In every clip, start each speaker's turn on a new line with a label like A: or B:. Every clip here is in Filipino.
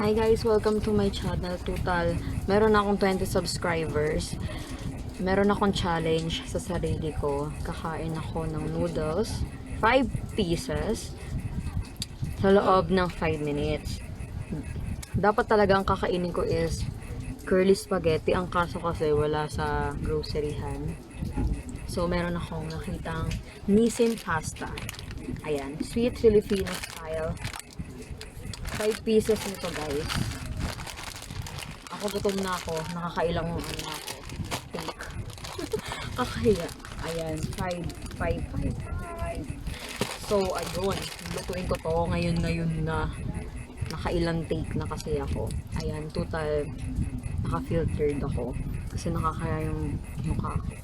A: Hi guys, welcome to my channel. Total, meron akong 20 subscribers. Meron akong challenge sa sarili ko. Kakain ako ng noodles, 5 pieces, sa loob ng 5 minutes. Dapat talagang kakainin ko is curly spaghetti. Ang kaso kasi wala sa groceryhan. So, meron akong nakitang Nissin pasta. Ayan, sweet Filipino style. 5 pieces nito guys. Ako gutom na ako. Nakakailang ano na ako. Take. Kakahiya. Ayan. 5. So, ayun. Lutuin ko to. Ngayon na. Nakailang take na kasi ako. Ayan. Total, naka-filtered ako. Kasi nakakaya yung mukha ko.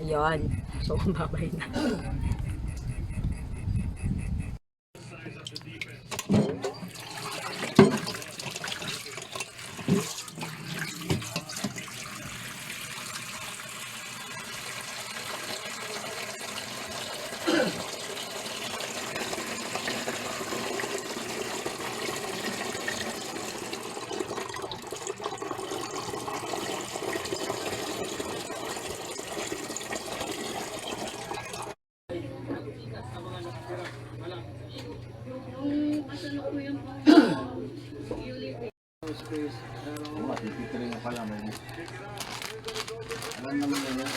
A: Ayan. So, babay na.
B: Matipitirin mo pala may alam naman nila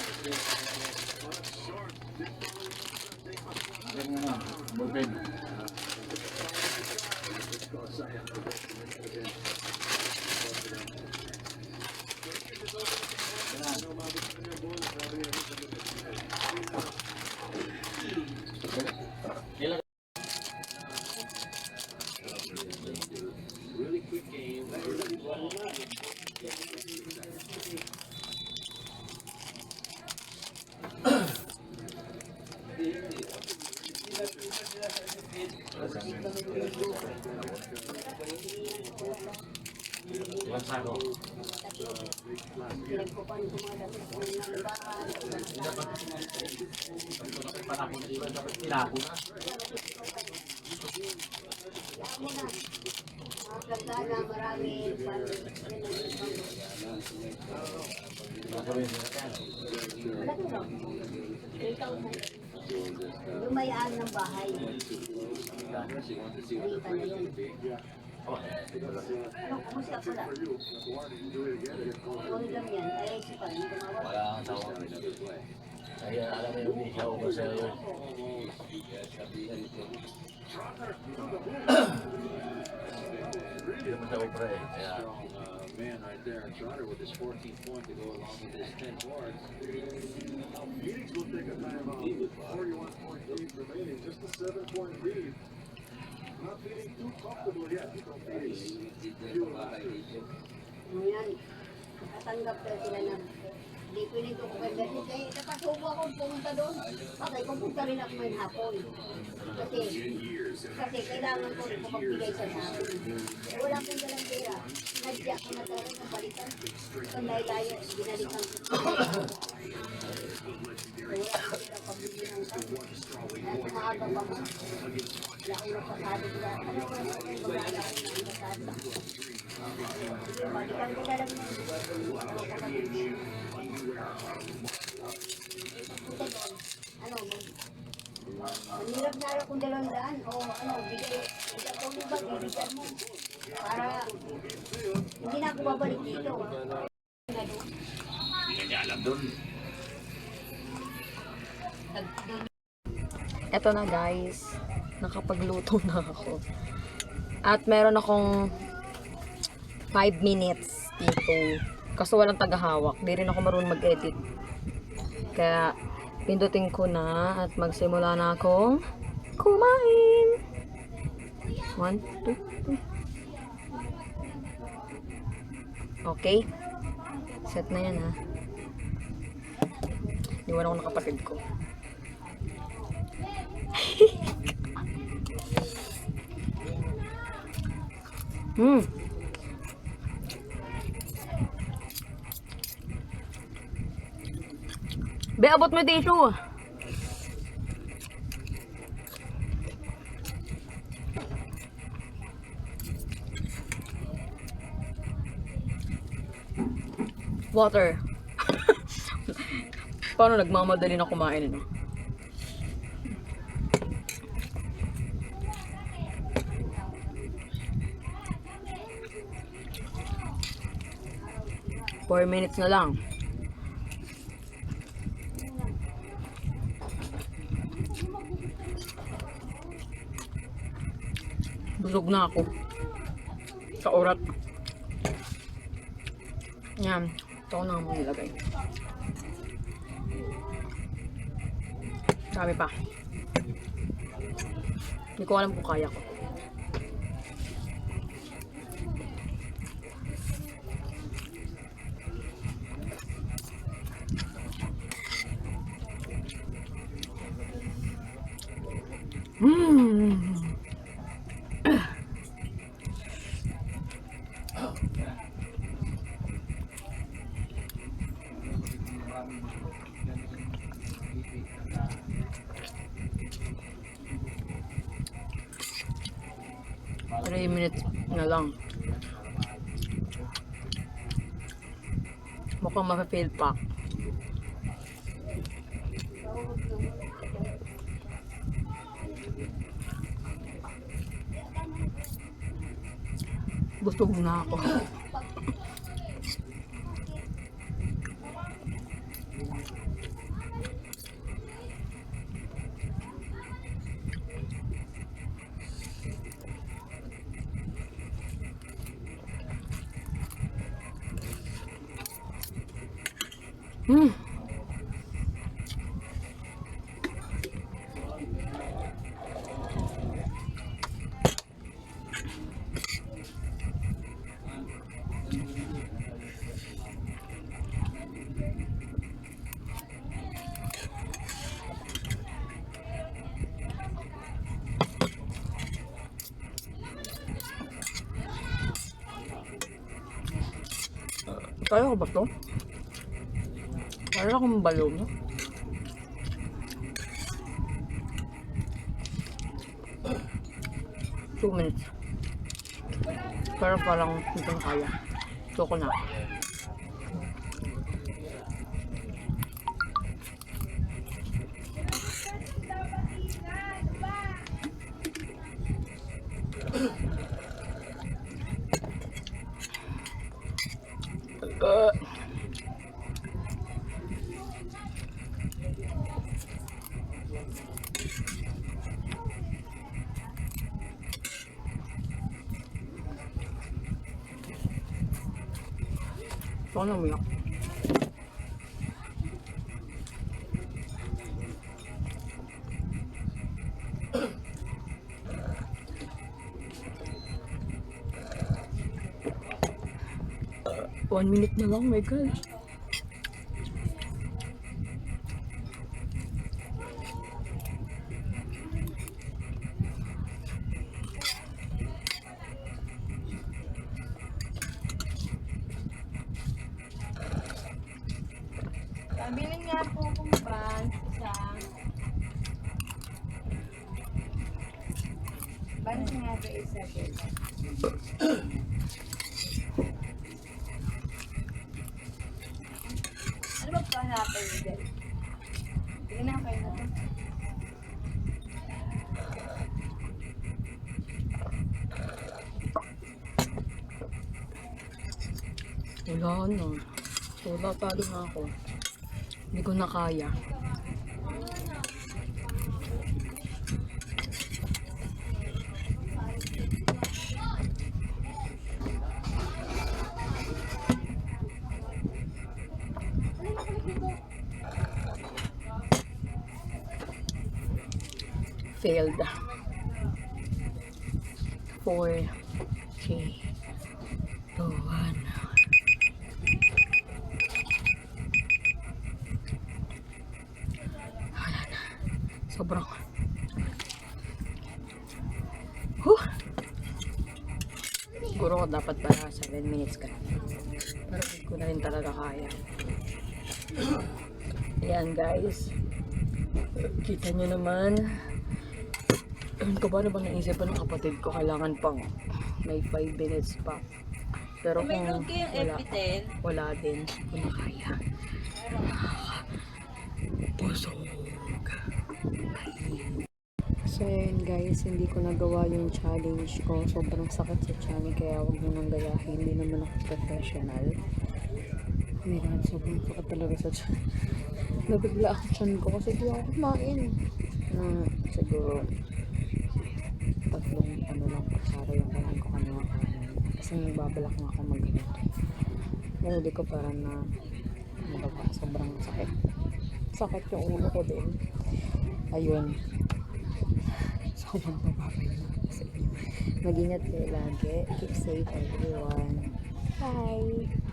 B: alam nga na ballpen ilang sako? Dapat ilapo na.
C: Lumayaan ng bahay. Rita na yun. Ano, kumusta pala? Huwag lang yan. Ay, si pa rin tumawa.
B: Wala kang tawag. Kaya alam mo yung ikaw ko sa iyo. Hindi naman sa opera eh. Kaya
D: Man right there, Trotter with his 14th point to go along with his 10 boards.
E: Phoenix will take a timeout. 41-point lead remaining, just a 7-point lead. Not feeling too comfortable yet.
C: Ngayon, nakatanggap na sila ng hindi pwede ito kung kaya kaya napasubo ako pumunta doon. Okay, pumunta rin ako may hapon. Kasi kailangan ko rin magbigay sa akin. Eh, wala akong dalang pera. Nadya ko na talaga ng balikan. Ito layo, binalikan ko. Wala akong pera pagbili ng kami. Kaya kumaaga pa mo. Wala akong napasado sila. Ano ba yung bagala ko ng napasado? Balikan ko dalang ng ano, manirap na ako kung 200 o ano, bigay ko ba, bibigyan mo para hindi na ako babalik dito.
B: hindi niya alam doon.
A: Eto na guys, nakapagluto na ako. At meron akong 5 minutes dito. Kaso walang tagahawak. Di rin ako marunong mag-edit. Kaya pindutin ko na at magsimula na akong kumain. 1, 2, 3. Okay. Set na yan ha. Iwan ako ng kapatid ko. Be, abot mo tissue. Water. Paano nagmamadali na kumain, ano? Four minutes na lang. Busog na ako. Sa orat. Yan. Ito ko na mo nilagay. Dami pa. Hindi ko alam kung kaya ko. Mmm. 3 minutes na lang. Mukhang mafe-fail pa. Busog na ako. Kaya ko ba ito? Kaya akong balo, no? Two minutes. Pero parang hindi ko na kaya. Ito ko na. Ito na umiyak. One minute na lang, my God.
C: Pabilin nga po kung Franz isang. Balis nga ba isa din? Ano ba pa natin din? Hindi na kayo na to.
A: Wala na. Wala, talo na ako. Hindi ko na kaya. Failed. 4, 3, 2, 1. Sobrang. Siguro ko dapat para 7 minutes ka. Pero hindi ko na rin talaga kaya. Ayan guys. Kita nyo naman. Ewan ko ba na bang naisipan ng kapatid ko. Kailangan pang may 5 minutes pa. Pero
F: May
A: kung
F: load kayong
A: wala,
F: FB10.
A: wala din. Kung na kaya. Busog. So yun guys, hindi ko nagawa yung challenge ko. Sobrang sakit sa tiyan, kaya huwag mo nang gayahin. Hindi naman ako professional. Oh my god, sobrang sakit talaga sa tiyan. Nabigla ang tiyan ko kasi di ako kumain. Siguro tatlong ano lang kutsara yung kain ko kanina kanin. Kasi nagbabalak nga ako mag-ganito. Pero di ko parang na nababa. Sobrang sakit. Sakit yung ulo ko din. Ayun. Sobrang bababay na ako sa inyo. Mag-ingat kayo lagi. Keep safe everyone. Bye!